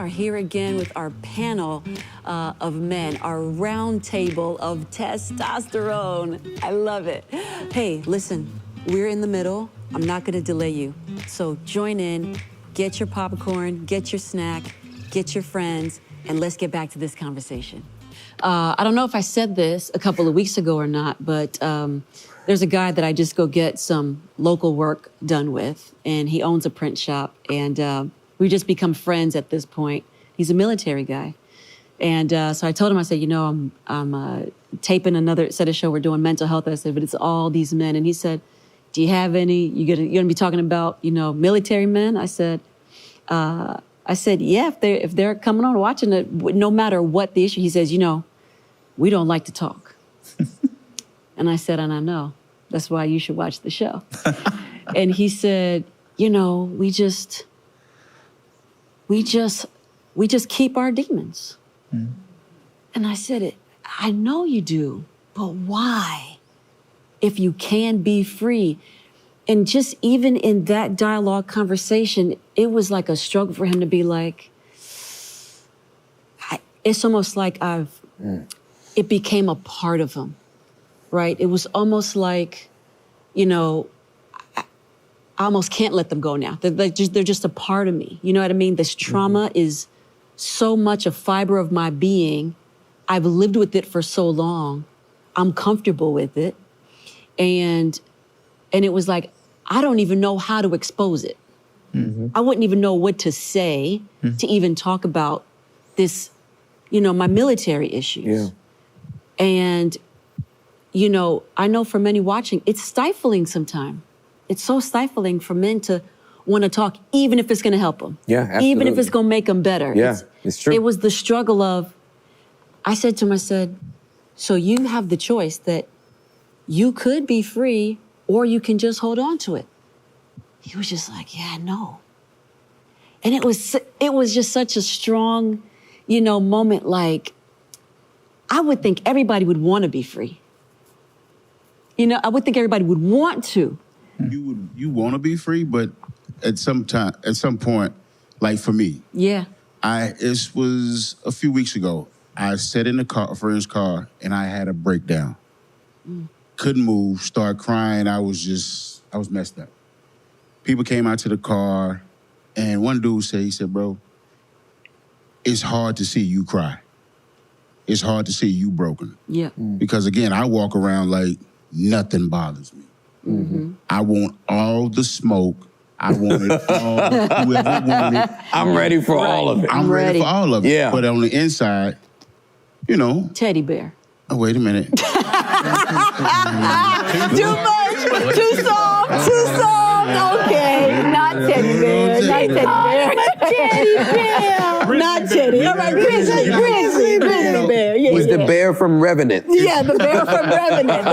here again with our panel of men, our round table of testosterone. I love it. Hey, listen, we're in the middle. I'm not gonna delay you. So join in, get your popcorn, get your snack, get your friends, and let's get back to this conversation. I don't know if I said this a couple of weeks ago or not, but there's a guy that I just go get some local work done with, and he owns a print shop, and we just become friends at this point. He's a military guy. And so I told him, I said, you know, I'm taping another set of show. We're doing mental health. I said, but it's all these men. And he said, do you have any, you're gonna be talking about, you know, military men? I said, yeah, if they're coming on watching it, no matter what the issue, he says, you know, we don't like to talk. And I said, and I know, that's why you should watch the show. And he said, you know, we just keep our demons. Mm. And I said, I know you do, but why? If you can be free. And just even in that dialogue conversation, it was like a struggle for him to be like, it's almost like it became a part of him, right? It was almost like, you know, I almost can't let them go now. They're just a part of me. You know what I mean? This trauma is so much a fiber of my being. I've lived with it for so long. I'm comfortable with it. And it was like, I don't even know how to expose it. Mm-hmm. I wouldn't even know what to say to even talk about this, you know, my military issues. Yeah. And, you know, I know for many watching, it's stifling sometimes. It's so stifling for men to want to talk, even if it's going to help them. Yeah, absolutely. Even if it's going to make them better. Yeah, it's true. It was the struggle of, I said to him, I said, so you have the choice that you could be free or you can just hold on to it. He was just like, yeah, I know. And it was just such a strong, you know, moment. Like, I would think everybody would want to be free. You know, I would think everybody would want to. You want to be free, but at some point, like for me, yeah, it was a few weeks ago. I sat in a friend's car and I had a breakdown. Couldn't move, started crying. I was messed up. People came out to the car, and one dude he said, bro, it's hard to see you cry. It's hard to see you broken. Yeah. Because again, I walk around like nothing bothers me. Mm-hmm. I want all the smoke. I want it all. Whoever want it. I'm ready for all of it. I'm ready for all of it. Yeah. But on the inside, you know. Teddy bear. Oh, wait a minute. Too much. Too soft. Okay. Not teddy bear. Not teddy bear. Not teddy. All right, grizzly bear. Yeah, was the bear from Revenant. Yeah, the bear from Revenant.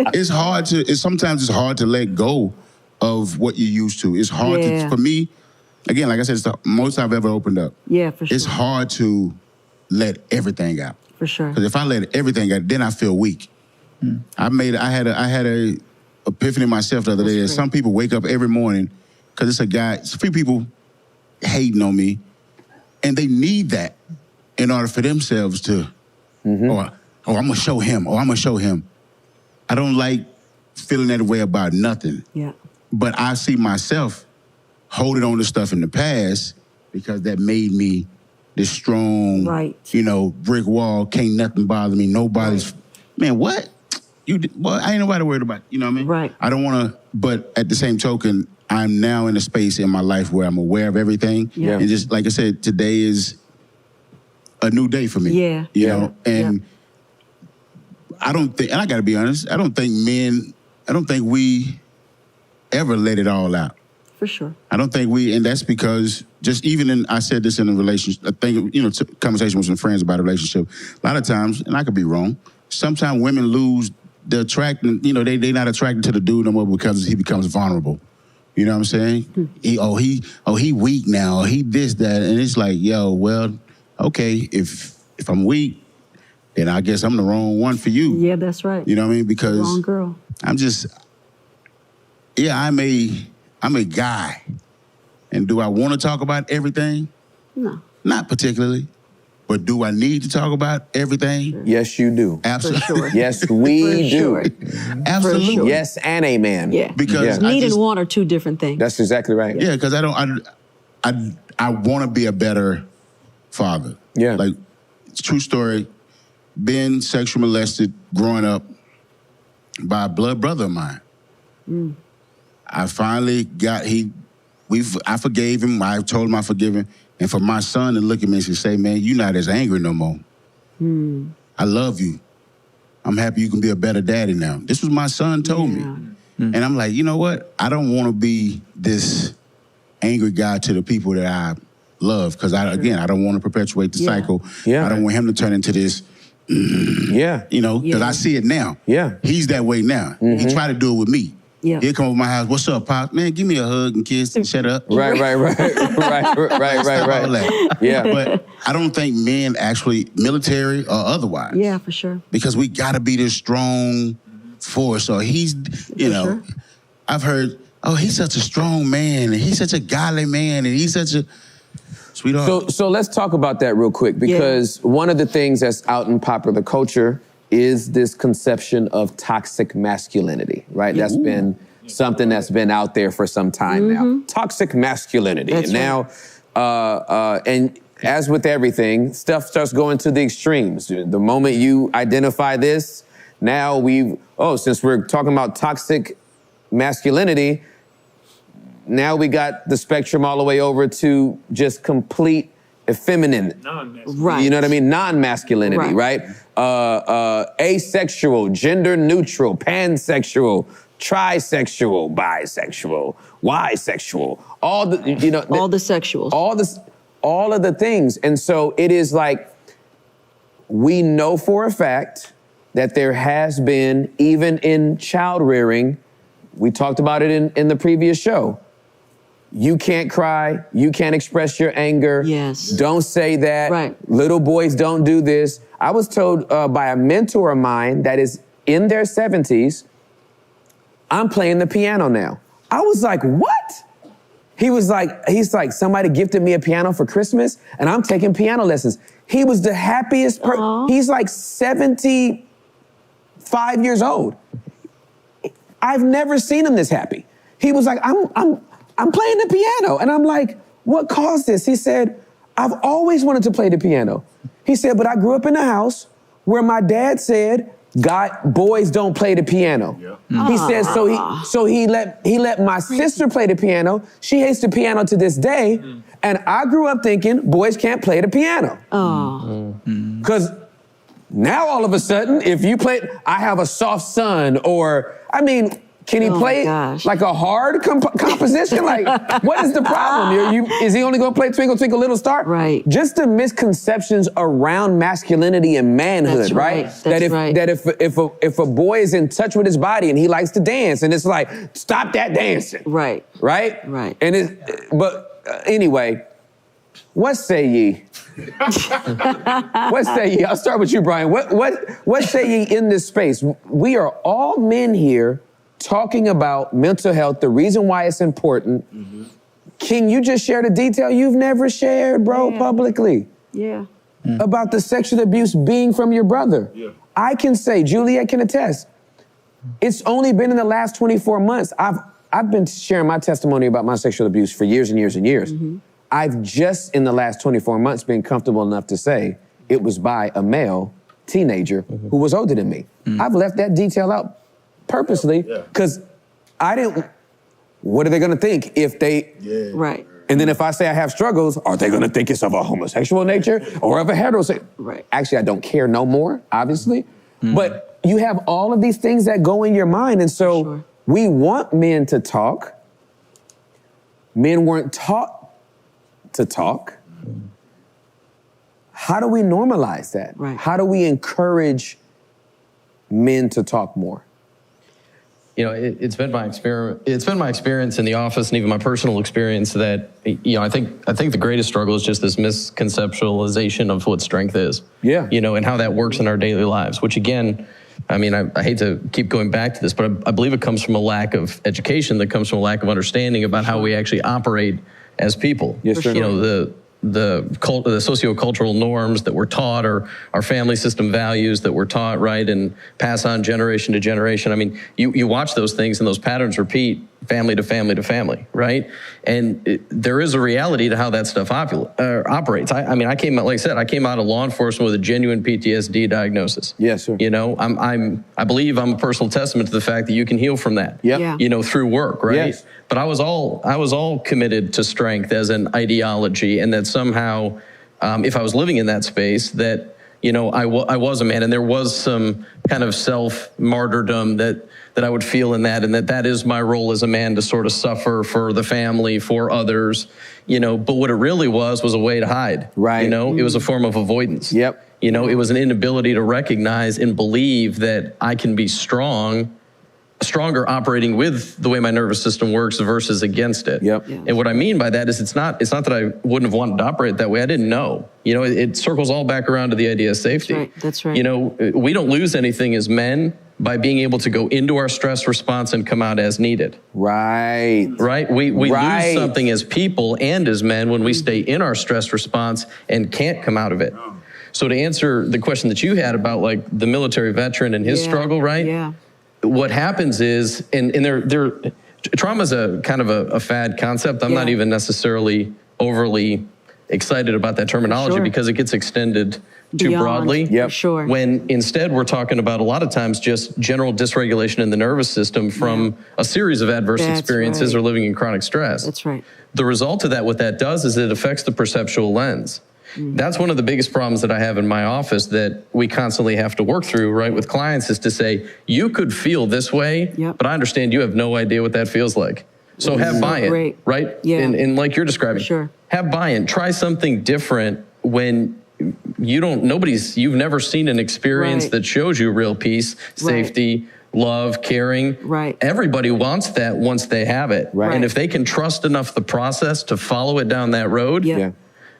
But it's hard to, sometimes it's hard to let go of what you're used to. It's hard to, for me, again, like I said, it's the most I've ever opened up. Yeah, for sure. It's hard to let everything out. For sure. Because if I let everything out, then I feel weak. I had a epiphany myself the other day. That some people wake up every morning because it's a few people hating on me, and they need that in order for themselves to, I'm gonna show him, I'm gonna show him. I don't like feeling that way about nothing. Yeah. But I see myself holding on to stuff in the past because that made me this strong, you know, brick wall. Can't nothing bother me. Nobody's, man, what? Well, I ain't nobody worried about, you know what I mean? Right. I don't want to, but at the same token, I'm now in a space in my life where I'm aware of everything. Yeah. And just, like I said, today is a new day for me. Yeah. You know, and I don't think, and I got to be honest, I don't think we ever let it all out. For sure. I don't think and that's because just I said this in a relationship, I think, you know, conversation with some friends about a relationship. A lot of times, and I could be wrong, sometimes women lose the attraction, you know, they not attracted to the dude no more because he becomes vulnerable. You know what I'm saying? He weak now, or he this, that, and it's like, yo, well, okay, if I'm weak, then I guess I'm the wrong one for you. Yeah, that's right. You know what I mean? Because wrong girl. I'm a guy And do I want to talk about everything? No. Not particularly. But do I need to talk about everything? Yes, you do. Absolutely. For sure. Yes, we do. Sure. Absolutely. sure. Yes, and amen. Yeah. Because Need and want are two different things. That's exactly right. Yeah, because I want to be a better father. Yeah. Like, it's a true story. Been sexually molested growing up by a blood brother of mine. I finally got, I forgave him. I told him I forgive him. And for my son to look at me and say, man, you're not as angry no more. I love you. I'm happy you can be a better daddy now. This was my son told me. And I'm like, you know what? I don't want to be this angry guy to the people that I love. Because, again, I don't want to perpetuate the cycle. Yeah. I don't want him to turn into this, Yeah. you know, because I see it now. Yeah. He's that way now. He tried to do it with me. Yeah. He'll come over my house. What's up, Pop? Man, give me a hug and kiss and shut up. Right. All that. Yeah. But I don't think men actually, military or otherwise. Yeah, for sure. Because we got to be this strong force. Or he's, you know, sure. I've heard, oh, he's such a strong man, and he's such a godly man, and he's such a sweetheart. So let's talk about that real quick, because one of the things that's out in popular culture is this conception of toxic masculinity, right? That's been something that's been out there for some time now. Toxic masculinity. That's and now, and as with everything, stuff starts going to the extremes. The moment you identify this, now since we're talking about toxic masculinity, now we got the spectrum all the way over to just complete effeminate. Right. You know what I mean? Non-masculinity, right? Asexual, gender neutral, pansexual, trisexual, bisexual, ysexual, all the, you know. All the sexuals. All of the things. And so it is like, we know for a fact that there has been, even in child rearing, we talked about it in the previous show, you can't cry. You can't express your anger. Yes. Don't say that. Right. Little boys don't do this. I was told by a mentor of mine that is in their 70s, I'm playing the piano now. I was like, what? He's like, somebody gifted me a piano for Christmas and I'm taking piano lessons. He was the happiest person. He's like 75 years old. I've never seen him this happy. He was like, I'm playing the piano. And I'm like, what caused this? He said, I've always wanted to play the piano. He said, but I grew up in a house where my dad said, boys don't play the piano. Yeah. He said, so he let my sister play the piano. She hates the piano to this day. And I grew up thinking boys can't play the piano. Because now all of a sudden, if you play, I have a soft son, or, I mean, can he play like a hard composition? Like, what is the problem? Is he only going to play Twinkle, Twinkle, Little Star? Right. Just the misconceptions around masculinity and manhood, That's right? That if a boy is in touch with his body and he likes to dance, and it's like, stop that dancing. Right. Right? Right. And anyway, what say ye? What say ye? I'll start with you, Brian. What say ye in this space? We are all men here talking about mental health, the reason why it's important. Can you just share the detail you've never shared, bro, publicly? Yeah. About the sexual abuse being from your brother. Yeah. I can say, Juliet can attest, it's only been in the last 24 months. I've been sharing my testimony about my sexual abuse for years and years and years. I've just in the last 24 months been comfortable enough to say it was by a male teenager who was older than me. I've left that detail out purposely, because what are they gonna think if they... Right. And then if I say I have struggles, are they gonna think it's of a homosexual nature or of a heterosexual? Right. Actually, I don't care no more, obviously. But you have all of these things that go in your mind. And so we want men to talk. Men weren't taught to talk. How do we normalize that? Right. How do we encourage men to talk more? You know, it's been my experience. It's been my experience in the office, and even my personal experience, that I think the greatest struggle is just this misconceptualization of what strength is. Yeah. You know, and how that works in our daily lives. Which again, I mean, I hate to keep going back to this, but I believe it comes from a lack of education. That comes from a lack of understanding about how we actually operate as people. Yes, sir. You know, the sociocultural norms that we're taught, or our family system values that we're taught, right, and pass on generation to generation. I mean, you watch those things and those patterns repeat family to family to family, right? And there is a reality to how that stuff operates. I mean, I came out of law enforcement with a genuine PTSD diagnosis. Yes, sir. You know, I believe I'm a personal testament to the fact that you can heal from that. Yep. Yeah. You know, through work, right? Yes. But I was all committed to strength as an ideology, and that somehow, if I was living in that space, that, you know, I was a man, and there was some kind of self-martyrdom that I would feel in that, and that is my role as a man, to sort of suffer for the family, for others, you know. But what it really was a way to hide. Right. You know, it was a form of avoidance. Yep. You know, it was an inability to recognize and believe that I can be stronger operating with the way my nervous system works versus against it. Yep. Yeah. And what I mean by that is it's not that I wouldn't have wanted to operate that way. I didn't know. You know, it circles all back around to the idea of safety. That's right. You know, we don't lose anything as men by being able to go into our stress response and come out as needed. Right. Right? We Right. lose something as people and as men when we stay in our stress response and can't come out of it. So to answer the question that you had about like the military veteran and his struggle, right? Yeah. What happens is, and trauma is a kind of a fad concept. I'm not even necessarily overly excited about that terminology Sure. because it gets extended too Beyond, broadly. Yep. for sure. When instead we're talking about a lot of times just general dysregulation in the nervous system from a series of adverse That's experiences right. or living in chronic stress. That's right. The result of that, what that does is it affects the perceptual lens. That's one of the biggest problems that I have in my office that we constantly have to work through, right, with clients, is to say, you could feel this way, Yep. but I understand you have no idea what that feels like. So have buy-in, great. right? Yeah. And like you're describing, Sure. have buy-in. Try something different when you've never seen an experience Right. that shows you real peace, safety, love, caring. Right. Everybody wants that once they have it. Right. And if they can trust enough the process to follow it down that road, Yeah. Yeah.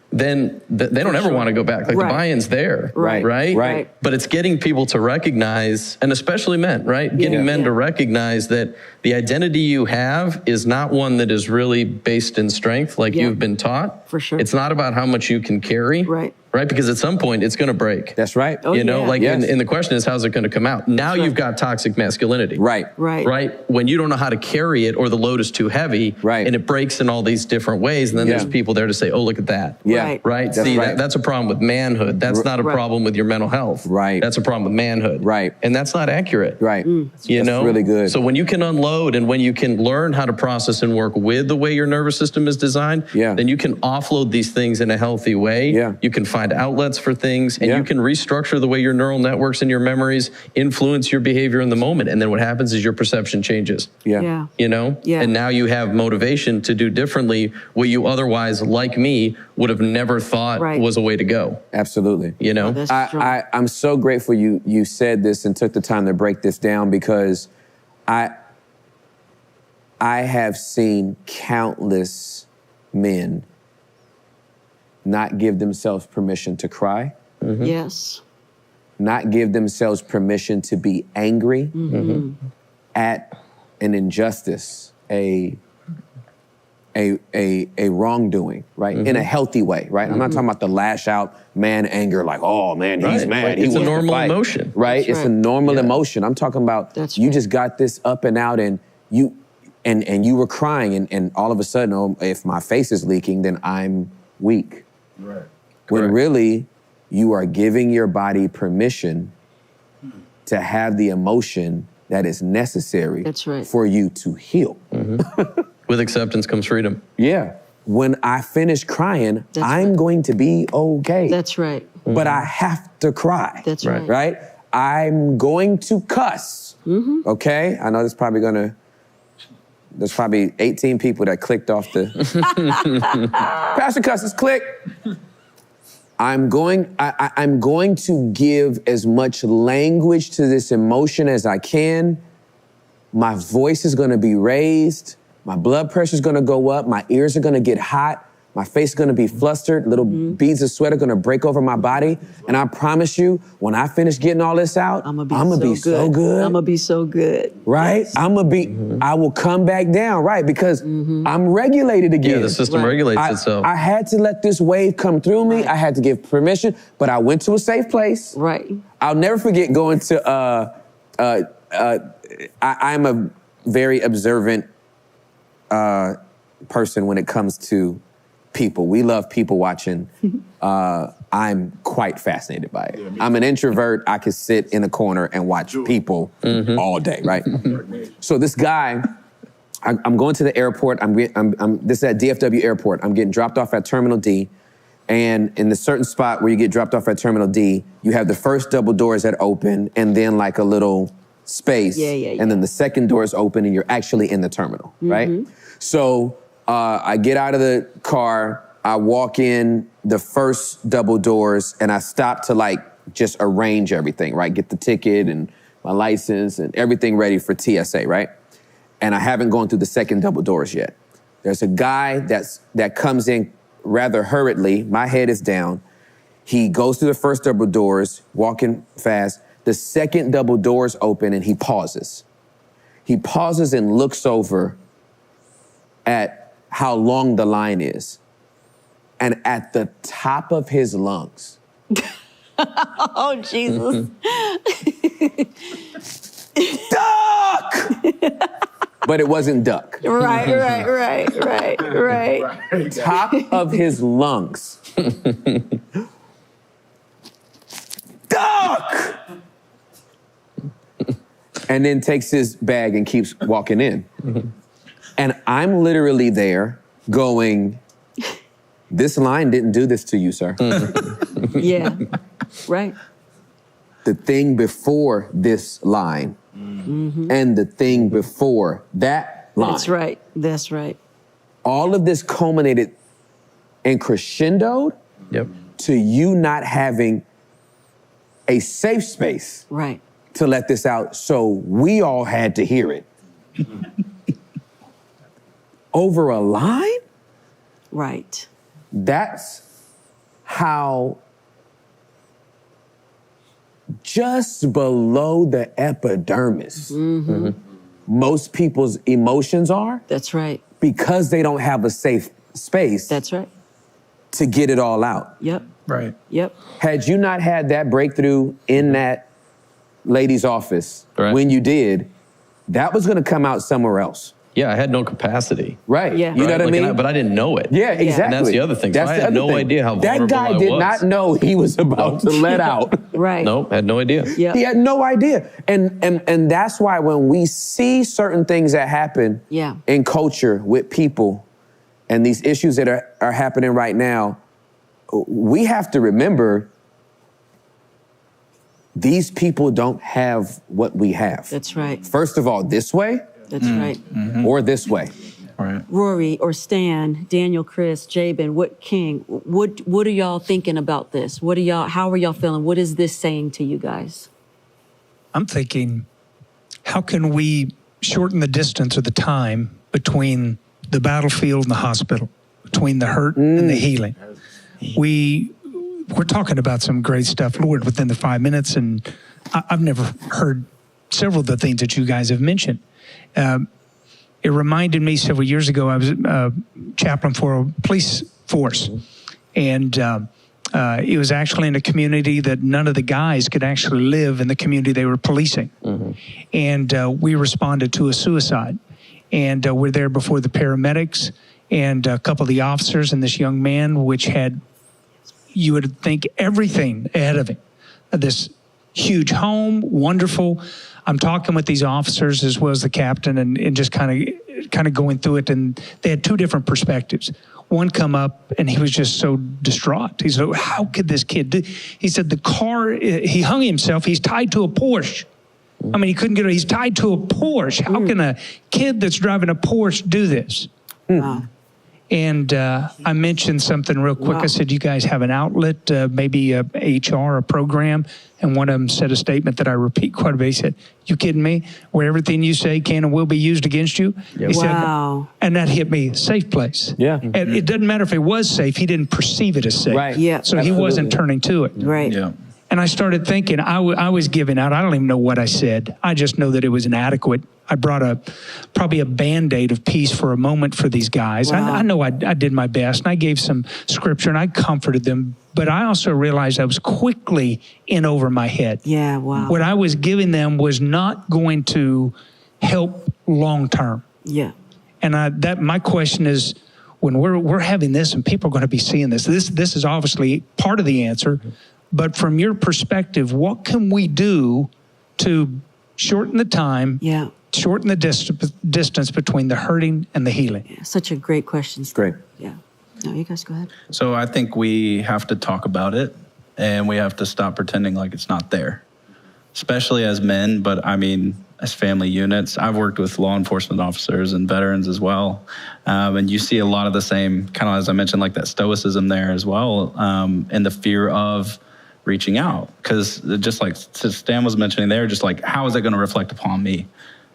then they don't ever want to go back. Like Right. the buy-in's there, Right. right? But it's getting people to recognize, and especially men, right? Getting men to recognize that the identity you have is not one that is really based in strength like Yeah. you've been taught. For sure. It's not about how much you can carry. Right. Right? Because at some point it's going to break. That's right. Oh, you know, yeah. like, Yes. and the question is, how's it going to come out? Now you've got toxic masculinity. Right. Right. Right? When you don't know how to carry it or the load is too heavy. Right. And it breaks in all these different ways. And then Yeah. there's people there to say, oh, look at that. Yeah. Right. Right? That's See, right. that's a problem with manhood. That's not a Right. problem with your mental health. Right. That's a problem with manhood. Right. And that's not accurate. Right. You That's know? really good. So when you can unload and when you can learn how to process and work with the way your nervous system is designed, Yeah. then you can offload these things in a healthy way. Yeah. You can find outlets for things, and Yeah. you can restructure the way your neural networks and your memories influence your behavior in the moment. And then what happens is your perception changes. Yeah. Yeah. You know? Yeah. And now you have motivation to do differently what you otherwise, like me, would have never thought Right. was a way to go. Absolutely. You know? That's true. I'm so grateful you said this and took the time to break this down, because I have seen countless men not give themselves permission to cry, Yes. not give themselves permission to be angry at an injustice, a wrongdoing, right? In a healthy way, right? I'm not talking about the lash out man anger, like, oh man, he's Right. mad. He It's a wants to normal fight. emotion. Right? That's It's a right. normal emotion. I'm talking about That's you right. just got this up and out, and you were crying, and all of a sudden, oh, if my face is leaking, then I'm weak. Right. When Correct. really you are giving your body permission to have the emotion that is necessary That's right. for you to heal. With acceptance comes freedom. Yeah. When I finish crying, That's I'm right. going to be okay. That's right. But I have to cry. That's right. Right? I'm going to cuss. Okay? I know there's probably 18 people that clicked off the Pastor cusses, click. I'm going to give as much language to this emotion as I can. My voice is going to be raised. My blood pressure is going to go up. My ears are going to get hot. My face is gonna be flustered, little beads of sweat are gonna break over my body. And I promise you, when I finish getting all this out, I'm gonna be so good. I'm gonna be so good. Right? Yes. I will come back down, right? Because I'm regulated again. Yeah, the system regulates itself. I had to let this wave come through me. I had to give permission, but I went to a safe place. Right. I'll never forget going to, I'm a very observant person when it comes to people. We love people watching. I'm quite fascinated by it. I'm an introvert. I could sit in a corner and watch people all day, right? So this guy, I'm going to the airport. This is at DFW Airport. I'm getting dropped off at Terminal D. And in the certain spot where you get dropped off at Terminal D, you have the first double doors that open and then like a little space. And then the second door is open and you're actually in the terminal, right? So I get out of the car, I walk in the first double doors and I stop to like just arrange everything, right? Get the ticket and my license and everything ready for TSA, right? And I haven't gone through the second double doors yet. There's a guy that comes in rather hurriedly. My head is down. He goes through the first double doors, walking fast. The second double doors open and he pauses. He pauses and looks over at how long the line is. And at the top of his lungs. Oh, Jesus. Duck! But it wasn't duck. Right. Top of his lungs. Duck! And then takes his bag and keeps walking in. And I'm literally there going, this line didn't do this to you, sir. Yeah, right. The thing before this line and the thing before that line. That's right. All of this culminated and crescendoed to you not having a safe space to let this out, so we all had to hear it. Over a line? Right. That's how just below the epidermis most people's emotions are. That's right. Because they don't have a safe space. That's right. To get it all out. Yep. Right. Yep. Had you not had that breakthrough in that lady's office when you did, that was going to come out somewhere else. Yeah, I had no capacity. Right. Yeah. You know what I mean? But I didn't know it. Yeah, exactly. And that's the other thing. So I had no idea how vulnerable I was. That guy did not know he was about to let out. Right. Nope, had no idea. Yep. He had no idea. And that's why when we see certain things that happen in culture with people and these issues that are happening right now, we have to remember these people don't have what we have. That's right. First of all, this way. That's right. Or this way. Right. Rory or Stan, Daniel, Chris, Jabin, what are y'all thinking about this? How are y'all feeling? What is this saying to you guys? I'm thinking, how can we shorten the distance or the time between the battlefield and the hospital, between the hurt and the healing? We're talking about some great stuff, Lord, within the 5 minutes, and I've never heard several of the things that you guys have mentioned. It reminded me several years ago, I was a chaplain for a police force, and it was actually in a community that none of the guys could actually live in the community they were policing. And we responded to a suicide, and we're there before the paramedics and a couple of the officers and this young man, which had, you would think, everything ahead of him. This huge home, wonderful. I'm talking with these officers as well as the captain and just kind of going through it, and they had two different perspectives. One come up and he was just so distraught. He said, how could this kid do? He said the car, he hung himself, he's tied to a Porsche. I mean, he couldn't get it, he's tied to a Porsche. How can a kid that's driving a Porsche do this? Wow. And I mentioned something real quick. Wow. I said, you guys have an outlet, maybe a HR, a program. And one of them said a statement that I repeat quite a bit. He said, you kidding me? Where everything you say can and will be used against you? He Wow. said, and that hit me, safe place. Yeah. And it doesn't matter if it was safe. He didn't perceive it as safe. Right. Yeah. So he wasn't turning to it. Right. Yeah. And I started thinking, I was giving out. I don't even know what I said. I just know that it was inadequate. I brought probably a Band-Aid of peace for a moment for these guys. Wow. I know I did my best, and I gave some scripture, and I comforted them. But I also realized I was quickly in over my head. Yeah, wow. What I was giving them was not going to help long term. Yeah. And my question is, when we're having this, and people are going to be seeing this is obviously part of the answer. But from your perspective, what can we do to shorten the time? Yeah. Shorten the distance between the hurting and the healing? Such a great question. Great. Yeah. No, you guys go ahead. So I think we have to talk about it, and we have to stop pretending like it's not there, especially as men, but I mean, as family units. I've worked with law enforcement officers and veterans as well. And you see a lot of the same, kind of as I mentioned, like that stoicism there as well, and the fear of reaching out. Because just like Stan was mentioning there, just like, how is that going to reflect upon me?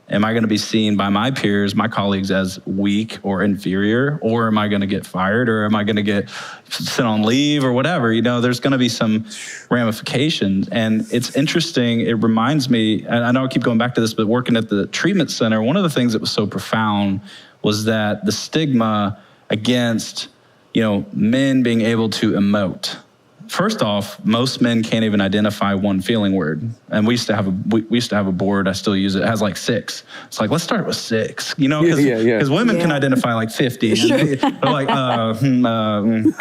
Am I going to be seen by my peers, my colleagues, as weak or inferior? Or am I going to get fired? Or am I going to get sent on leave or whatever? You know, there's going to be some ramifications. And it's interesting. It reminds me, and I know I keep going back to this, but working at the treatment center, one of the things that was so profound was that the stigma against, men being able to emote. First off, most men can't even identify one feeling word. And we used to have a board, I still use it. It has like 6. It's like, let's start with 6, because women can identify like 50. And they're like, I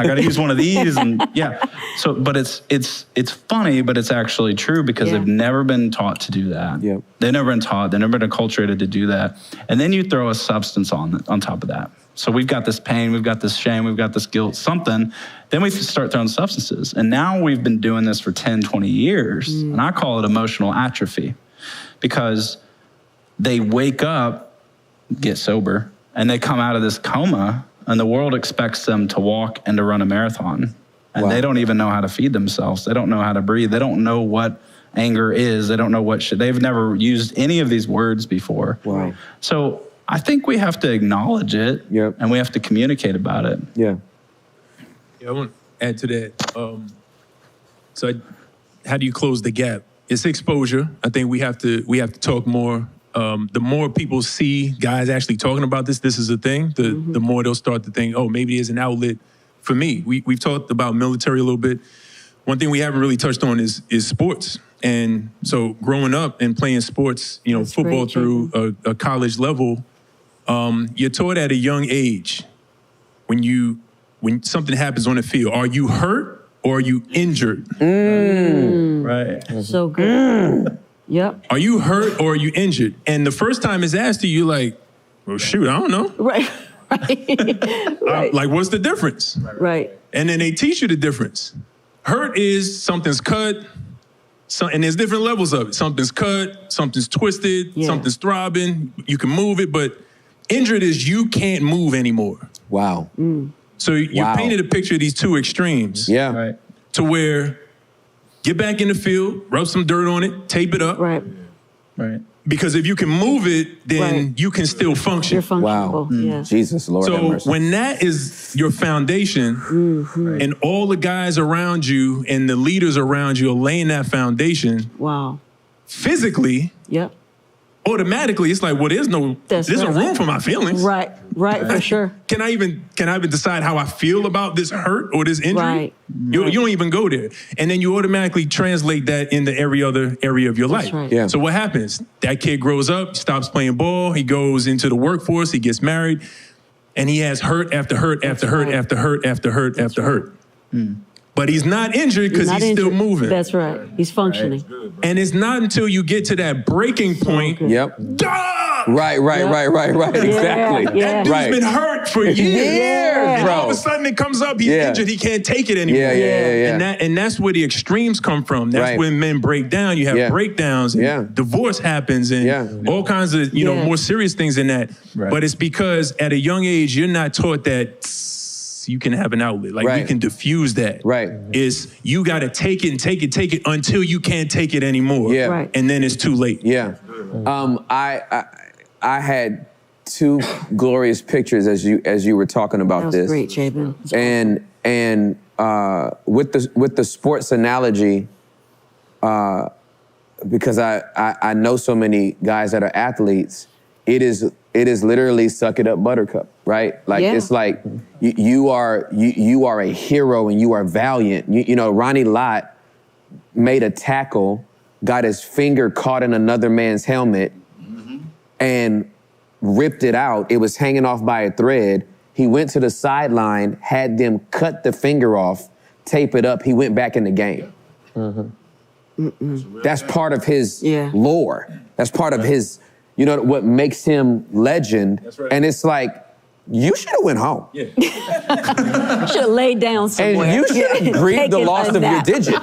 got to use one of these. And yeah. So, but it's funny, but it's actually true because they've never been taught to do that. Yep. They've never been taught. They've never been acculturated to do that. And then you throw a substance on top of that. So we've got this pain, we've got this shame, we've got this guilt, something. Then we start throwing substances. And now we've been doing this for 10, 20 years. And I call it emotional atrophy because they wake up, get sober, and they come out of this coma, and the world expects them to walk and to run a marathon. And they don't even know how to feed themselves. They don't know how to breathe. They don't know what anger is. They don't know they've never used any of these words before. Wow. So I think we have to acknowledge it, and we have to communicate about it. Yeah. Yeah, I want to add to that. How do you close the gap? It's exposure. I think we have to talk more. The more people see guys actually talking about this is a thing, the more they'll start to think, oh, maybe there's an outlet for me. We've talked about military a little bit. One thing we haven't really touched on is sports. And so growing up and playing sports, That's football great, through a college level, you're taught at a young age when something happens on the field, are you hurt or are you injured? Right. So good. Yep. Are you hurt or are you injured? And the first time it's asked to you, like, well, shoot, I don't know. Right. Right. Like, what's the difference? Right. And then they teach you the difference. Hurt is something's cut, and there's different levels of it. Something's cut, something's twisted, something's throbbing. You can move it, but injured is you can't move anymore. Wow. So you painted a picture of these two extremes. Yeah. Right. To where get back in the field, rub some dirt on it, tape it up. Right. Right. Because if you can move it, then you can still function. You're functional. Wow. Yeah. Jesus, Lord have So mercy. when that is your foundation and all the guys around you and the leaders around you are laying that foundation, Wow. physically, Yep. automatically, it's like, well, there's no room for my feelings. Right. Right. For sure. Can I even decide how I feel about this hurt or this injury? Right. You don't even go there. And then you automatically translate that into every other area of your life. right. Yeah. So what happens? That kid grows up, stops playing ball, he goes into the workforce, he gets married, and he has hurt after hurt after hurt right. after hurt after hurt after hurt. But he's not injured because he's still moving. That's right. He's functioning. And it's not until you get to that breaking point, Yep. ah! up. Right. Exactly. That dude's been hurt for years. And bro. all of a sudden it comes up, he's injured, he can't take it anymore. Yeah. And that's where the extremes come from. That's when men break down. You have breakdowns, and divorce happens, and all kinds of, more serious things than that. Right. But it's because at a young age, you're not taught that you can have an outlet. Like you can diffuse that. Right. Is you got to take it and take it until you can't take it anymore. Yeah. Right. And then it's too late. Yeah. I had two glorious pictures as you were talking about this. That was great, Jabin. And with the sports analogy, because I know so many guys that are athletes, it is literally suck it up, buttercup, right? Like it's like you are a hero and you are valiant. You know, Ronnie Lott made a tackle, got his finger caught in another man's helmet, and ripped it out. It was hanging off by a thread. He went to the sideline, had them cut the finger off, tape it up. He went back in the game. That's part of his lore. That's part of his, what makes him legend. That's right. And it's like, you should have went home. You should have laid down somewhere. And you should have grieved the Taken loss a of your nap. digit.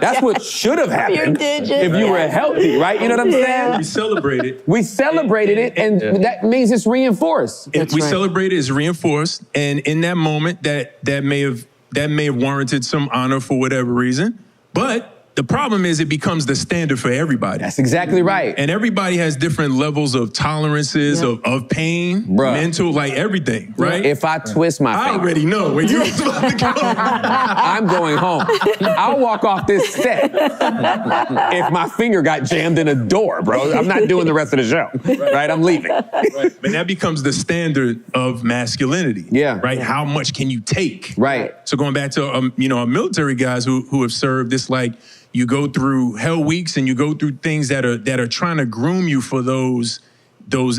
That's what should have happened if you were healthy, right? You know what I'm saying? We celebrated. We celebrated it, and that means it's reinforced. We celebrated, it's reinforced, and in that moment, that may have warranted some honor for whatever reason, but the problem is it becomes the standard for everybody. That's exactly right. And everybody has different levels of tolerances, of pain, mental, like everything, right? If I twist my finger, I already know where you're about to go. I'm going home. I'll walk off this set if my finger got jammed in a door, bro. I'm not doing the rest of the show, right? I'm leaving. Right. But that becomes the standard of masculinity. Yeah. Right? How much can you take? Right. So going back to, our military guys who have served, it's like, you go through hell weeks and you go through things that are trying to groom you for those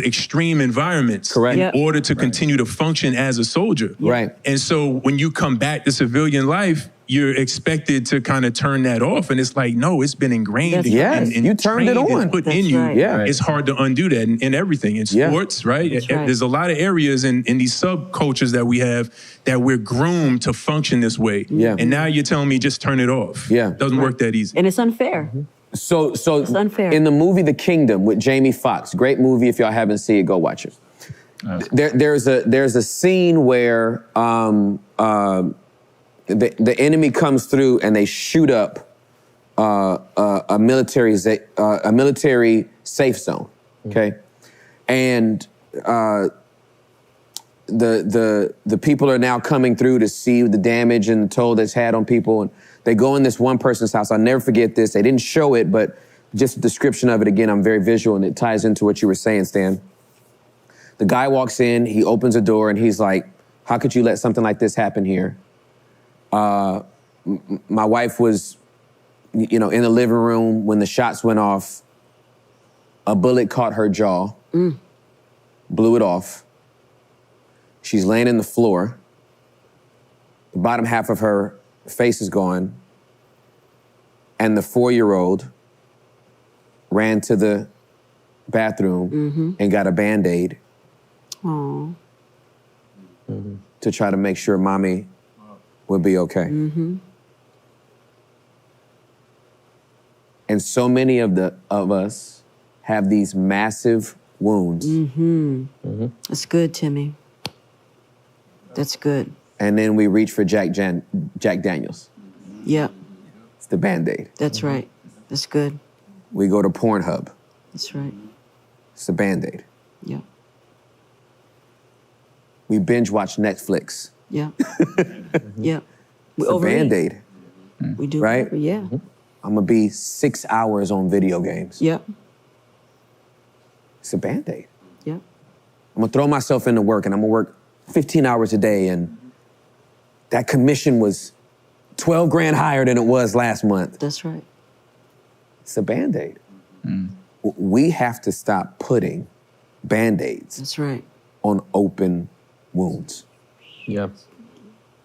extreme environments. Correct. In order to continue to function as a soldier. Right. And so when you come back to civilian life, you're expected to kind of turn that off. And it's like, no, it's been ingrained. Yes, you turned it trained and on. put in you. Right. Yeah. It's hard to undo that in everything. In sports, right? Right. There's a lot of areas in these subcultures that we have that we're groomed to function this way. Yeah. And now you're telling me just turn it off. Yeah. Doesn't work that easy. And it's unfair. So It's unfair. in the movie The Kingdom with Jamie Foxx, great movie. If y'all haven't seen it, go watch it. There's a scene where the enemy comes through and they shoot up a military safe zone. Okay, and the people are now coming through to see the damage and the toll that's had on people, and they go in this one person's house. I'll never forget this. They didn't show it, but just a description of it again. I'm very visual, and it ties into what you were saying, Stan. The guy walks in, he opens a door, and he's like, "How could you let something like this happen here?" My wife was, in the living room when the shots went off. A bullet caught her jaw, blew it off. She's laying in the floor. The bottom half of her face is gone. And the 4-year-old ran to the bathroom and got a Band-Aid to try to make sure mommy would be okay. And so many of us have these massive wounds. That's good, Timmy. That's good. And then we reach for Jack Daniels. Yep. It's the Band-Aid. That's right. That's good. We go to Pornhub. That's right. It's the Band-Aid. Yep. We binge watch Netflix. Yep. Yep. We It's a overeat. Band-Aid. We do. Right? Yeah. I'm gonna be 6 hours on video games. Yep. It's a Band-Aid. Yep. I'm gonna throw myself into work and I'm gonna work 15 hours a day, and that commission was 12 grand higher than it was last month. That's right. It's a Band-Aid. We have to stop putting Band-Aids That's right. on open wounds. Yeah.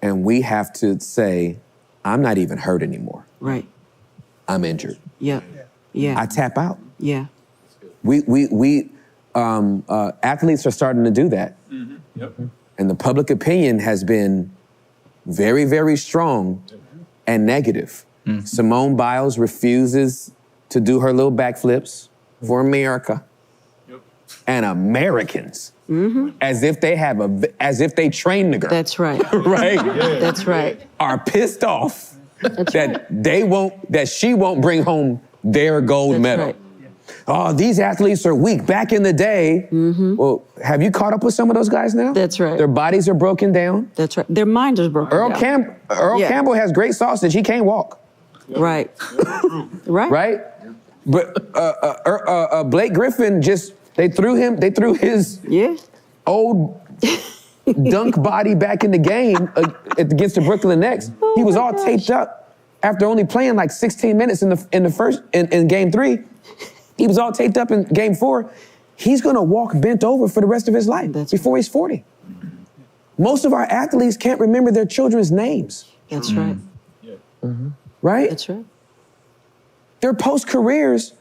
And we have to say, I'm not even hurt anymore. Right. I'm injured. Yep. Yeah. I tap out. Yeah. We athletes are starting to do that. Mm-hmm. Yep. And the public opinion has been very, very strong and negative. Simone Biles refuses to do her little backflips for America and Americans, as if they trained the girl. That's right. Right? That's right. Are pissed off that right. that she won't bring home their gold That's medal. right. Oh, these athletes are weak. Back in the day, well, have you caught up with some of those guys now? That's right. Their bodies are broken down. That's right. Their mind is broken Earl down. Campbell has great sausage. He can't walk. Right. Right. Right? But Blake Griffin they threw his old dunk body back in the game against the Brooklyn Nets. He was all taped up after only playing like 16 minutes in game 3. He was all taped up in game 4. He's gonna walk bent over for the rest of his life before he's 40. Most of our athletes can't remember their children's names. That's right. Right? That's right. Their post-careers,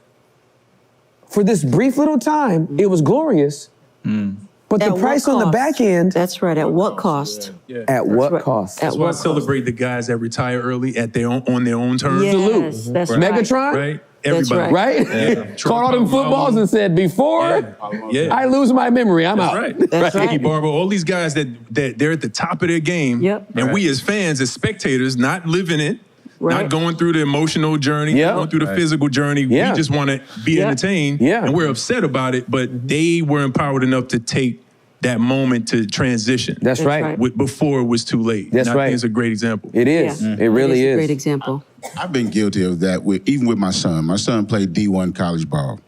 for this brief little time, it was glorious. But the price on the back end. That's right. At what cost? At what cost? That's why I celebrate the guys that retire early on their own terms. Yes, that's right. Megatron? Right? Everybody. right. Right? Caught all them footballs and said, before I lose my memory, I'm out. Right. That's right. Ricky Barber, all these guys that they're at the top of their game. Yep. And we as fans, as spectators, not living it, Right. not going through the emotional journey, Yep. not going through the physical journey. Yeah. We just want to be entertained. Yeah. And we're upset about it, but they were empowered enough to take that moment to transition. That's right. Before it was too late. That's and I right. think it's a great example. It is. Yeah. It really It's a is. great example. I've been guilty of that even with my son. My son played D1 college ball.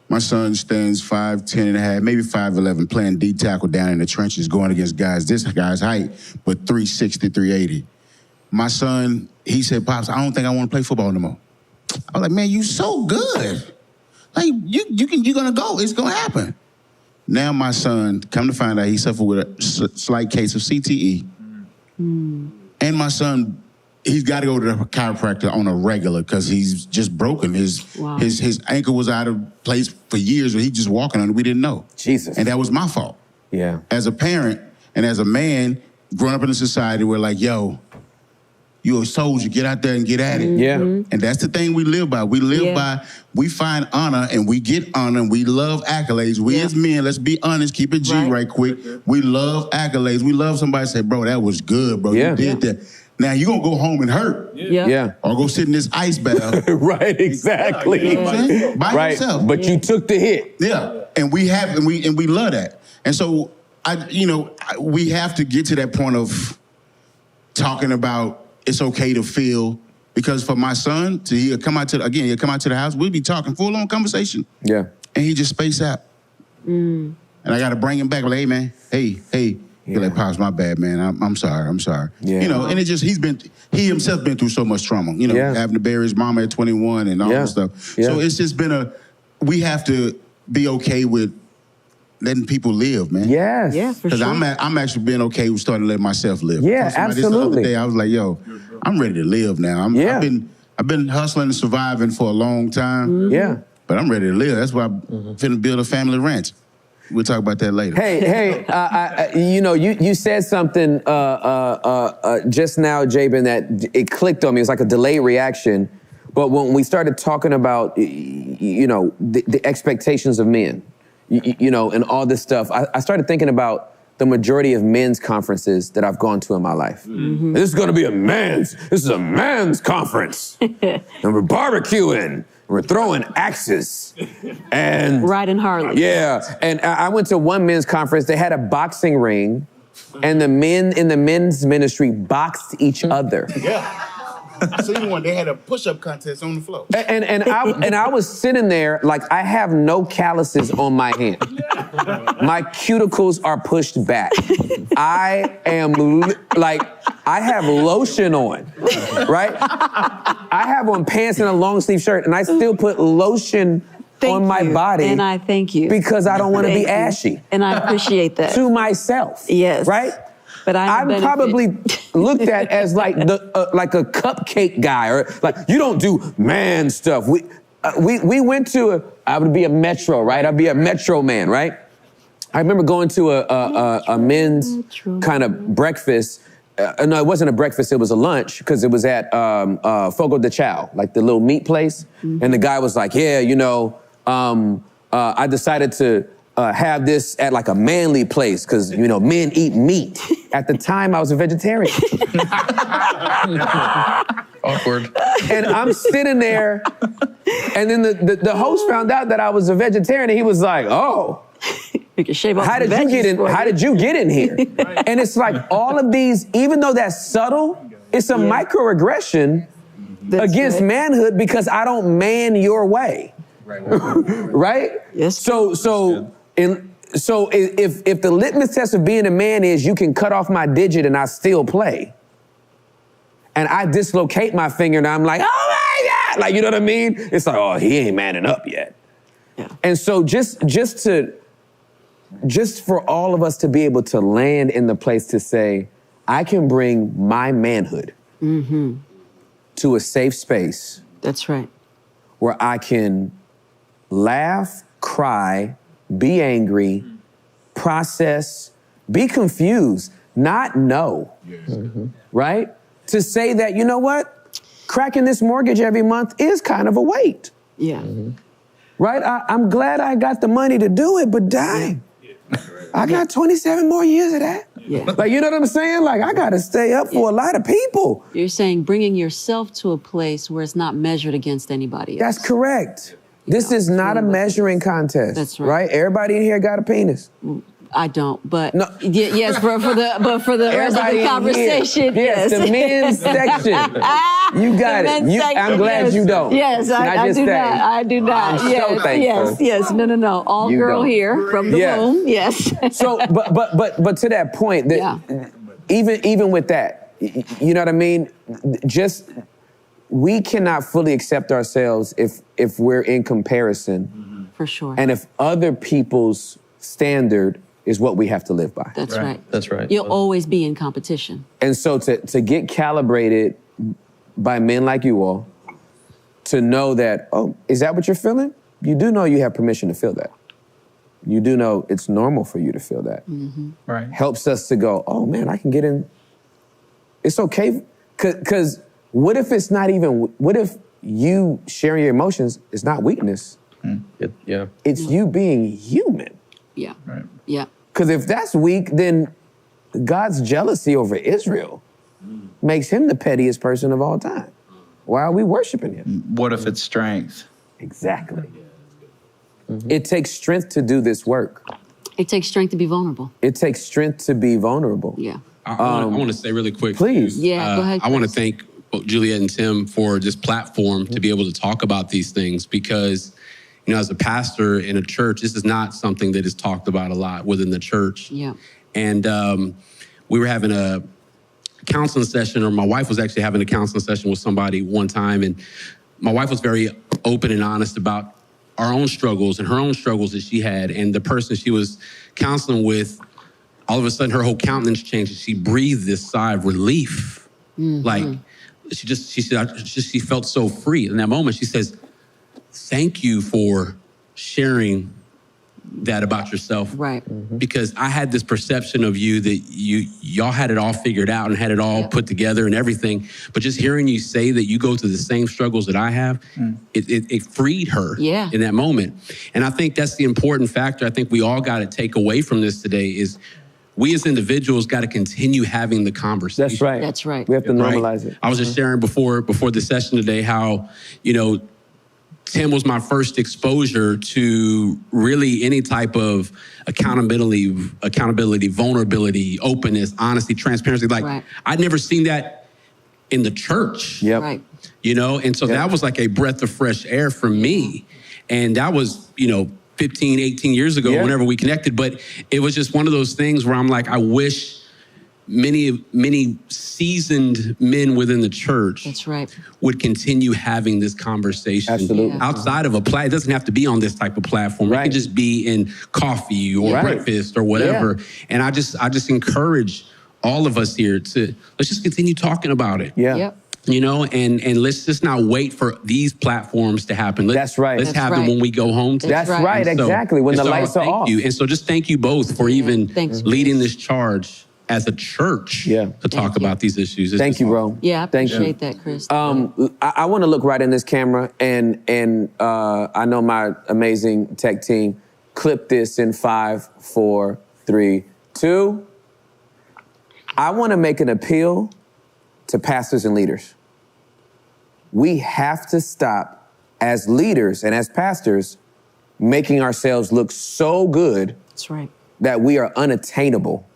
My son stands 5'10 and a half, maybe 5'11, playing D tackle down in the trenches, going against guys this guy's height, but 360, 380. My son, he said, Pops, I don't think I want to play football no more. I was like, man, you so good. Like, you're gonna go. It's gonna happen. Now my son, come to find out, he suffered with a slight case of CTE. And my son, he's got to go to the chiropractor on a regular because he's just broken. His ankle was out of place for years, but he just walking on it. We didn't know. Jesus. And that was my fault. Yeah. As a parent and as a man, growing up in a society where like, yo, you're a soldier, get out there and get at it. Yeah. And that's the thing we live by. We live by, we find honor and we get honor and we love accolades. We as men, let's be honest, keep it G right quick. We love accolades. We love somebody to say, bro, that was good, bro. You did that. Now you're gonna go home and hurt. Yeah. Or go sit in this ice bath. Right, exactly. You know what I'm saying? By yourself. But you took the hit. Yeah. And we love that. And so we have to get to that point of talking about it's okay to feel, because for my son he'll come out to the house, we'll be talking full-on conversation. Yeah. And he just space out. And I got to bring him back, like, hey, man, hey. He's like, Pops, my bad, man. I'm sorry. Yeah. You know, and it just, he himself been through so much trauma, having to bury his mama at 21 and all that stuff. Yeah. So it's just been we have to be okay with letting people live, man. Yes. Yeah, for Because sure. I'm actually being okay with starting to let myself live. Yeah, Just the absolutely. other day, I was like, yo, I'm ready to live now. I've been hustling and surviving for a long time. Yeah. But I'm ready to live. That's why I'm finna build a family ranch. We'll talk about that later. Hey, you said something just now, Jabin, that it clicked on me. It's like a delayed reaction. But when we started talking about, the expectations of men, and all this stuff, I started thinking about the majority of men's conferences that I've gone to in my life. This is going to be this is a man's conference. And we're barbecuing. We're throwing axes and Riding Harley. Yeah, and I went to one men's conference. They had a boxing ring, and the men in the men's ministry boxed each other. Yeah. I seen one. They had a push-up contest on the floor. And I was sitting there like I have no calluses on my hand. My cuticles are pushed back. I am I have lotion on, right? I have on pants and a long sleeve shirt, and I still put lotion on my body. And I thank you. Because I don't want to be ashy. And I appreciate that. To myself. Yes. Right? But I'm probably looked at as like a cupcake guy, or like, you don't do man stuff. we went to I would be a metro, right? I'd be a metro man, right? I remember going to a men's kind of breakfast. No, it wasn't a breakfast, it was a lunch, because it was at Fogo de Chao, like the little meat place. And the guy was like, yeah, you know, I decided to have this at like a manly place, because, you know, men eat meat. At the time, I was a vegetarian. Awkward. And I'm sitting there, and then the host found out that I was a vegetarian, and he was like, oh. You can shave off How the did you get in? veggies for How you. did you get in here? And it's like all of these, even though that's subtle, it's a microaggression against right. manhood, because I don't man your way, right? Yes. So if the litmus test of being a man is you can cut off my digit and I still play, and I dislocate my finger and I'm like, oh my God, like, you know what I mean? It's like, oh, he ain't manning up yet. Yeah. And so just for all of us to be able to land in the place to say, I can bring my manhood to a safe space. That's right. Where I can laugh, cry, be angry, process, be confused, not know, right? To say that, you know what? Cracking this mortgage every month is kind of a weight. Yeah. Right? I'm glad I got the money to do it, but dang, I got 27 more years of that. Yeah. Like, you know what I'm saying? Like, I got to stay up for a lot of people. You're saying bringing yourself to a place where it's not measured against anybody else. That's correct. This is not a measuring contest. That's right. Everybody in here got a penis. I don't, but No. yes, for the rest of the conversation, Yes, yes. the men's section. You got it. I'm glad you don't. Yes, I do not. I do not. I'm yes, so thankful. yes. No. All You girl don't. here from the womb. Yes. So, but to that point, even with that, you know what I mean? We cannot fully accept ourselves if we're in comparison. For sure. And if other people's standard is what we have to live by. That's right. That's right. You'll always be in competition. And so to get calibrated by men like you all, to know that, oh, is that what you're feeling? You do know you have permission to feel that. You do know it's normal for you to feel that. Right. Helps us to go, oh man, I can get in. It's okay. Because what if it's not even, what if you sharing your emotions is not weakness? It's you being human. Yeah. Right. Yeah. Because if that's weak, then God's jealousy over Israel makes him the pettiest person of all time. Why are we worshiping him? What if it's strength? Exactly. It takes strength to do this work. It takes strength to be vulnerable. It takes strength to be vulnerable. Yeah. I want to say really quick. Please. Yeah, go ahead. I want to thank both Juliet and Tim for this platform to be able to talk about these things, because, you know, as a pastor in a church, this is not something that is talked about a lot within the church. Yeah. And we were having a counseling session, or my wife was actually having a counseling session with somebody one time, and my wife was very open and honest about our own struggles and her own struggles that she had. And the person she was counseling with, all of a sudden her whole countenance changed, and she breathed this sigh of relief. Like, she said, she felt so free. In that moment, she says, thank you for sharing that about yourself. Right. Because I had this perception of you that y'all had it all figured out and had it all put together and everything. But just hearing you say that you go through the same struggles that I have, it freed her in that moment. And I think that's the important factor I think we all got to take away from this today is we as individuals got to continue having the conversation. That's right. That's right. We have to normalize it. I was just sharing before the session today how, you know, Tim was my first exposure to really any type of accountability, vulnerability, openness, honesty, transparency. Like, I'd never seen that in the church. Right. You know, and so that was like a breath of fresh air for me. And that was, you know, 15, 18 years ago, whenever we connected. But it was just one of those things where I'm like, I wish many seasoned men within the church would continue having this conversation. Absolutely. Outside of a platform. It doesn't have to be on this type of platform. It can just be in coffee or breakfast or whatever. And I just encourage all of us here to, let's just continue talking about it. and let's just not wait for these platforms to happen. That's right. Let's have them when we go home. That's right, exactly, when the lights are off. And so just thank you both for even Thanks, leading this charge as a church to talk about these issues. Thank you, bro. Yeah, I appreciate that, Chris. I want to look right in this camera, and I know my amazing tech team clip this in 5, 4, 3, 2. I want to make an appeal to pastors and leaders. We have to stop as leaders and as pastors making ourselves look so good That's right. that we are unattainable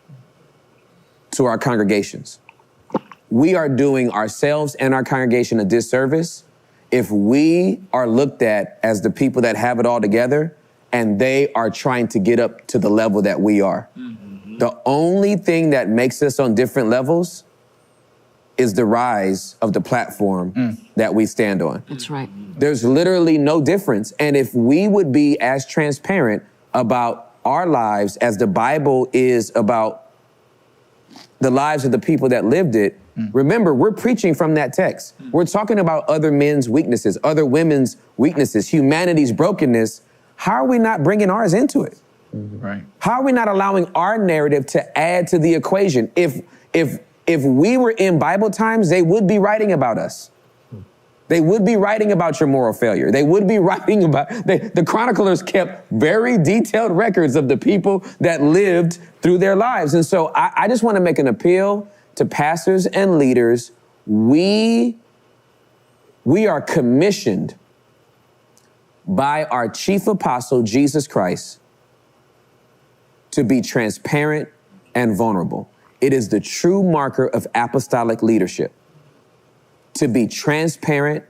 to our congregations. We are doing ourselves and our congregation a disservice if we are looked at as the people that have it all together and they are trying to get up to the level that we are. Mm-hmm. The only thing that makes us on different levels is the rise of the platform that we stand on. That's right. There's literally no difference. And if we would be as transparent about our lives as the Bible is about the lives of the people that lived it, remember, we're preaching from that text. We're talking about other men's weaknesses, other women's weaknesses, humanity's brokenness. How are we not bringing ours into it? Right. How are we not allowing our narrative to add to the equation? If we were in Bible times, they would be writing about us. They would be writing about your moral failure. They would be writing about, the chroniclers kept very detailed records of the people that lived through their lives. And so I just want to make an appeal to pastors and leaders. We are commissioned by our chief apostle, Jesus Christ, to be transparent and vulnerable. It is the true marker of apostolic leadership, to be transparent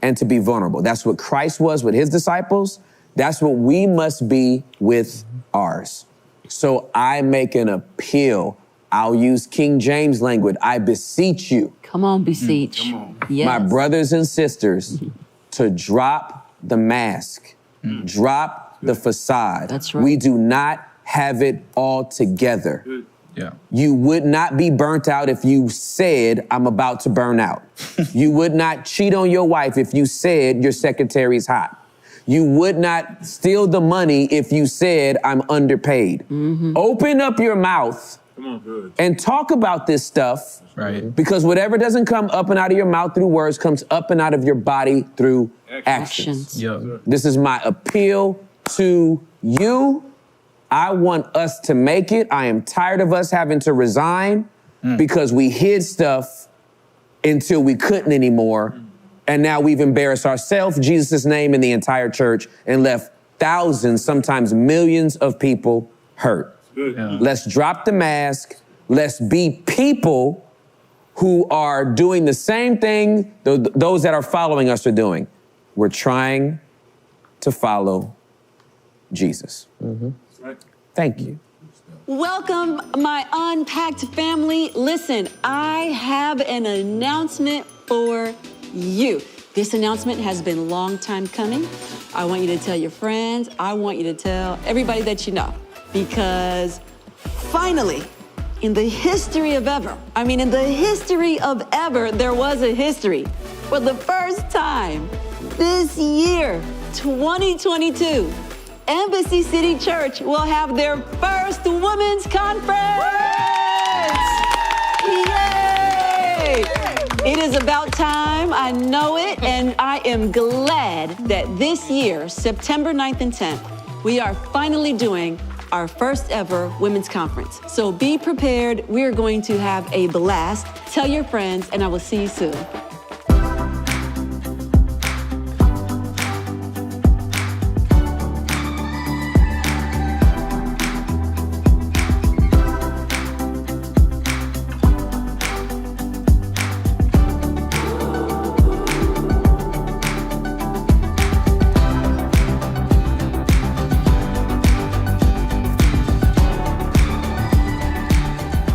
and to be vulnerable. That's what Christ was with his disciples. That's what we must be with ours. So I make an appeal. I'll use King James language. I beseech you. Come on, beseech. Come on. Yes. My brothers and sisters, to drop the mask, drop the facade. That's right. We do not have it all together. Yeah. You would not be burnt out if you said, I'm about to burn out. You would not cheat on your wife if you said your secretary's hot. You would not steal the money if you said, I'm underpaid. Mm-hmm. Open up your mouth and talk about this stuff. Right. Because whatever doesn't come up and out of your mouth through words comes up and out of your body through actions. Yeah. This is my appeal to you. I want us to make it. I am tired of us having to resign because we hid stuff until we couldn't anymore. And now we've embarrassed ourselves, Jesus' name, and the entire church, and left thousands, sometimes millions of people hurt. Yeah. Let's drop the mask. Let's be people who are doing the same thing those that are following us are doing. We're trying to follow Jesus. Mm-hmm. Thank you. Welcome, my Unpacked family. Listen, I have an announcement for you. This announcement has been a long time coming. I want you to tell your friends. I want you to tell everybody that you know, because finally, in the history of ever, there was a history. For the first time this year, 2022, Embassy City Church will have their first women's conference. Yay! It is about time, I know it, and I am glad that this year, September 9th and 10th, we are finally doing our first ever women's conference. So be prepared. We are going to have a blast. Tell your friends, and I will see you soon.